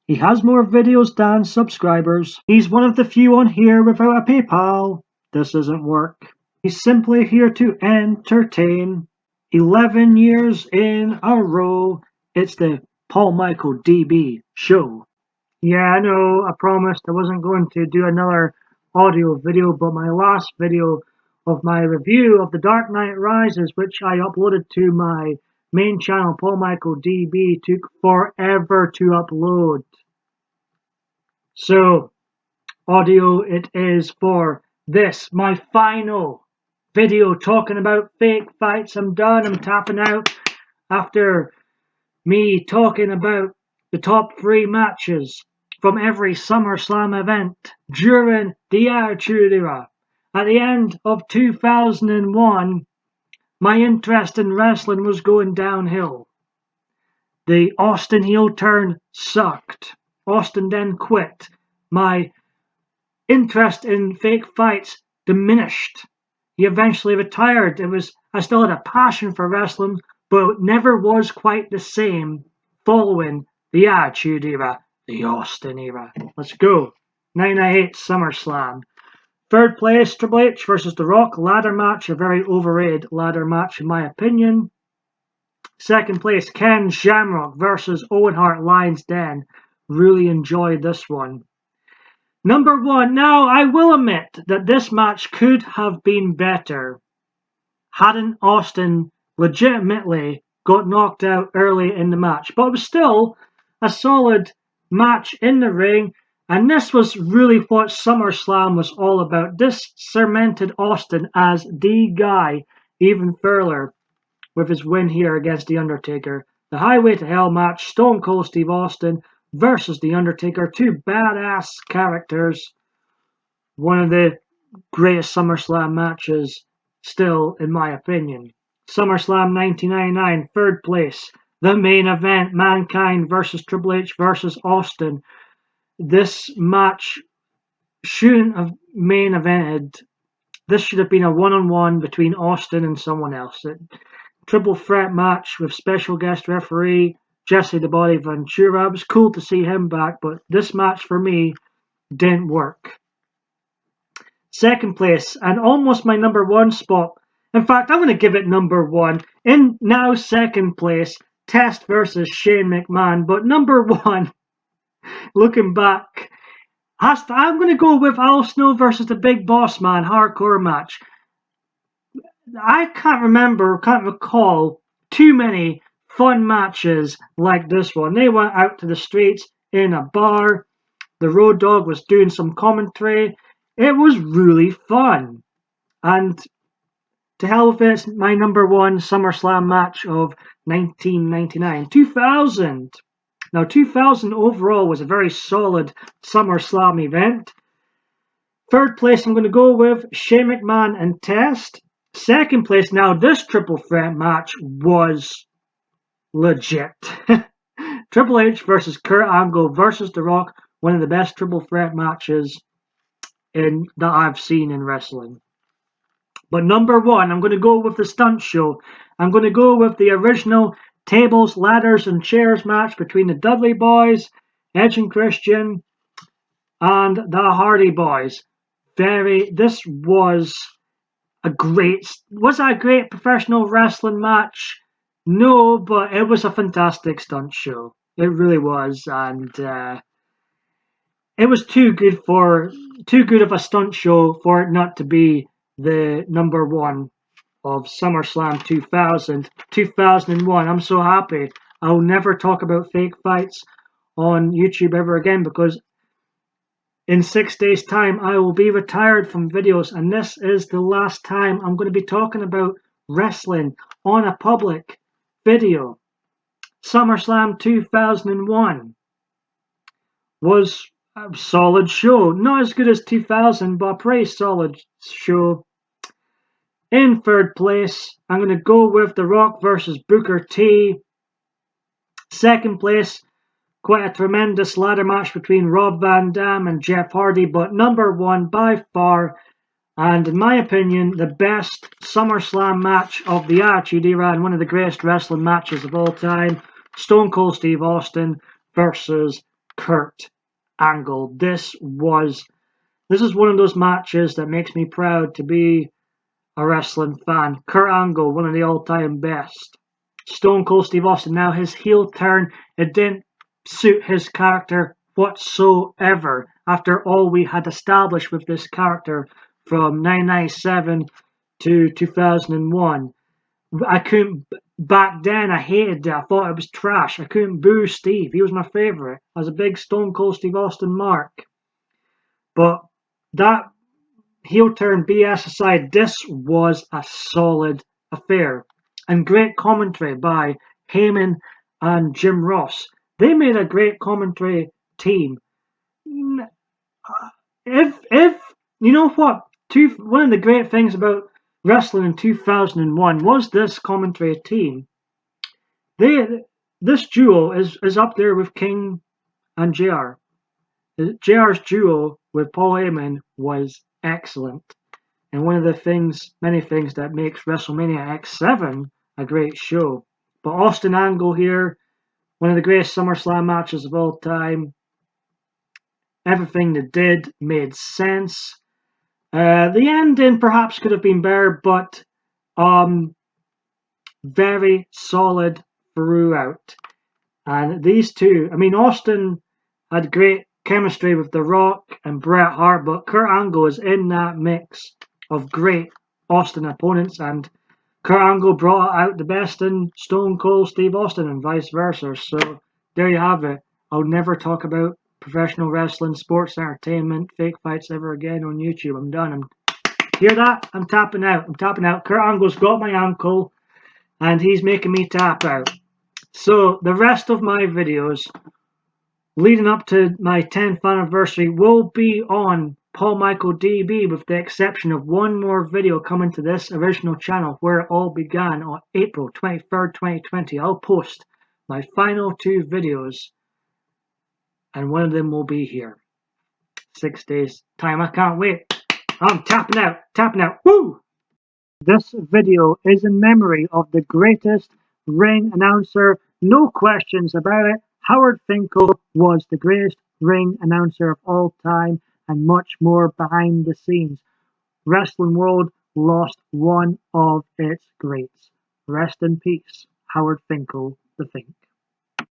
He has more videos than subscribers. He's one of the few on here without a PayPal. This doesn't work. He's simply here to entertain. 11 years in a row. It's the PaulMichaelDB show. Yeah, I know, I promised I wasn't going to do another audio video, but my last video of my review of The Dark Knight Rises, which I uploaded to my main channel, PaulMichaelDB, took forever to upload. So, audio it is for this, my final video talking about fake fights. I'm done, I'm tapping out after me talking about the top 3 matches from every SummerSlam event during the Attitude Era. At the end of 2001, my interest in wrestling was going downhill. The Austin heel turn sucked. Austin then quit. My interest in fake fights diminished. He eventually retired. I still had a passion for wrestling, but it never was quite the same following the Attitude Era, the Austin Era. Let's go. 1998 SummerSlam. Third place, Triple H versus The Rock. Ladder match, a very overrated ladder match in my opinion. Second place, Ken Shamrock versus Owen Hart, Lion's Den. Really enjoyed this one. Number 1, now I will admit that this match could have been better hadn't Austin legitimately got knocked out early in the match. But it was still a solid match in the ring, and this was really what SummerSlam was all about. This cemented Austin as the guy even further with his win here against The Undertaker. The Highway to Hell match, Stone Cold Steve Austin versus The Undertaker, two badass characters. One of the greatest SummerSlam matches still, in my opinion. SummerSlam 1999, third place. The main event, Mankind versus Triple H versus Austin. This match shouldn't have main evented. This should have been a one-on-one between Austin and someone else. Triple threat match with special guest referee Jesse the Body Ventura. It was cool to see him back, but this match for me didn't work. Second place, and almost my number 1 spot. In fact, I'm going to give it number 1. In now second place, Test versus Shane McMahon. But number 1, looking back, I'm going to go with Al Snow versus the Big Boss Man hardcore match. I can't recall too many fun matches like this one. They went out to the streets in a bar. The Road Dogg was doing some commentary. It was really fun. And to hell with it, it's my number 1 SummerSlam match of 1999. 2000. Now, 2000 overall was a very solid SummerSlam event. Third place, I'm going to go with Shane McMahon and Test. Second place, now this triple threat match was legit. Triple H versus Kurt Angle versus The Rock, one of the best triple threat matches that I've seen in wrestling. But number 1, I'm going to go with the stunt show. I'm going to go with the original tables, ladders, and chairs match between the Dudley Boys, Edge and Christian, and the Hardy Boys. This was that a great professional wreshling match? No, but it was a fantastic stunt show. It really was, and it was too good of a stunt show for it not to be the number 1 of SummerSlam 2000. 2001, I'm so happy. I'll never talk about fake fights on YouTube ever again, because in 6 days' time I will be retired from videos, and this is the last time I'm going to be talking about wrestling on a public video. SummerSlam 2001 was a solid show. Not as good as 2000, but a pretty solid show. In third place, I'm going to go with The Rock versus Booker T. Second place, quite a tremendous ladder match between Rob Van Dam and Jeff Hardy. But number 1 by far, and in my opinion, the best SummerSlam match of the Attitude Era and one of the greatest wrestling matches of all time, Stone Cold Steve Austin versus Kurt Angle. This is one of those matches that makes me proud to be a wrestling fan. Kurt Angle, one of the all-time best. Stone Cold Steve Austin, now his heel turn, it didn't suit his character whatsoever after all we had established with this character from 1997 to 2001. I couldn't, back then I hated it, I thought it was trash. I couldn't boo Steve, he was my favourite. I was a big Stone Cold Steve Austin mark. But that heel turn BS aside, this was a solid affair. And great commentary by Heyman and Jim Ross. They made a great commentary team. If you know what, one of the great things about wrestling in 2001 was this commentary team. This duo is up there with King and JR. JR's duo with Paul Heyman was excellent. And one of the many things that makes WrestleMania X7 a great show. But Austin Angle here, one of the greatest SummerSlam matches of all time. Everything they did made sense. The ending perhaps could have been better, but very solid throughout. And these two, I mean, Austin had great chemistry with The Rock and Bret Hart, but Kurt Angle is in that mix of great Austin opponents, and Kurt Angle brought out the best in Stone Cold Steve Austin and vice versa. So there you have it. I'll never talk about professional wrestling, sports entertainment, fake fights ever again on YouTube. I'm done. Hear that? I'm tapping out. Kurt Angle's got my ankle and he's making me tap out. So the rest of my videos leading up to my 10th anniversary will be on MichaelDB, with the exception of one more video coming to this original channel where it all began on April 23rd, 2020. I'll post my final 2 videos and one of them will be here. 6 days time. I can't wait. I'm tapping out. Woo! This video is in memory of the greatest ring announcer, no questions about it. Howard Finkel was the greatest ring announcer of all time, and much more behind the scenes. Wrestling world lost one of its greats. Rest in peace, Howard Finkel, the Fink.